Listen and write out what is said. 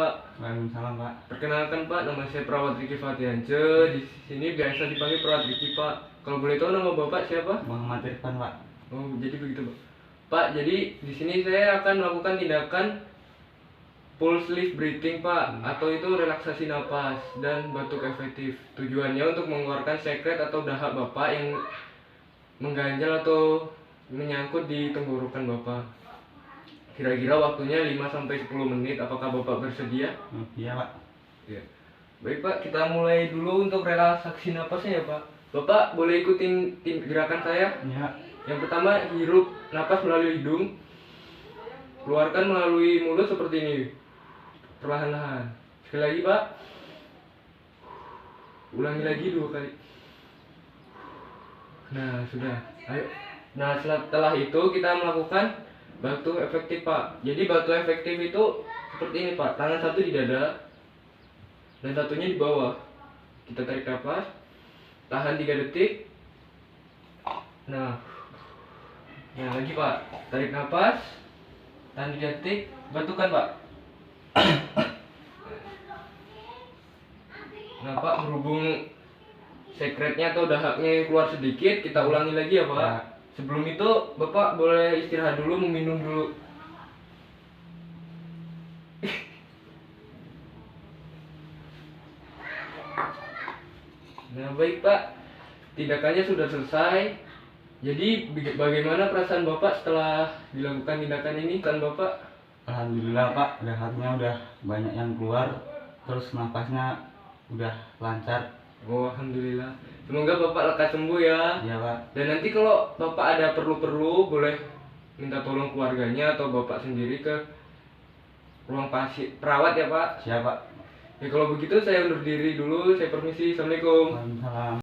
Pak. Waalaikumsalam Pak. Perkenalkan Pak, nama saya Perawat Riki Fatiance. Di sini biasa dipanggil Perawat Riki Pak. Kalau boleh tahu nama Bapak siapa? Muhammad Irfan Pak. Oh, jadi begitu Pak. Pak, jadi di sini saya akan melakukan tindakan pulse lift breathing Pak, atau itu relaksasi napas dan batuk efektif. Tujuannya untuk mengeluarkan sekret atau dahak Bapak yang mengganjal atau menyangkut di tenggorokan Bapak. Kira-kira waktunya 5-10 menit. Apakah Bapak bersedia? Iya Pak. Ya. Baik Pak, kita mulai dulu untuk relaksasi napasnya ya Pak. Bapak boleh ikutin gerakan saya. Iya. Yang pertama, hirup napas melalui hidung, keluarkan melalui mulut seperti ini, perlahan-lahan. Sekali lagi Pak, ulangi lagi 2 kali. Nah sudah, ayo. Nah setelah itu kita melakukan batuk efektif Pak. Jadi batuk efektif itu seperti ini Pak, tangan satu di dada dan satunya di bawah. Kita tarik nafas, tahan 3 detik. Nah lagi Pak, tarik nafas, tahan 3 detik, batukan Pak. Nah Pak, berhubung sekretnya atau dahaknya keluar sedikit, kita ulangi lagi ya Pak. Ya. Sebelum itu Bapak boleh istirahat dulu, meminum dulu. Nah baik Pak, tindakannya sudah selesai. Jadi bagaimana perasaan Bapak setelah dilakukan tindakan ini? Kan Bapak? Alhamdulillah Pak, dahaknya udah banyak yang keluar, terus napasnya udah lancar. Oh alhamdulillah. Semoga Bapak lekas sembuh ya. Iya Pak. Dan nanti kalau Bapak ada perlu-perlu boleh minta tolong keluarganya atau Bapak sendiri ke ruang perawat ya Pak. Siap Pak. Ya kalau begitu saya undur diri dulu, saya permisi. Assalamualaikum. Waalaikumsalam.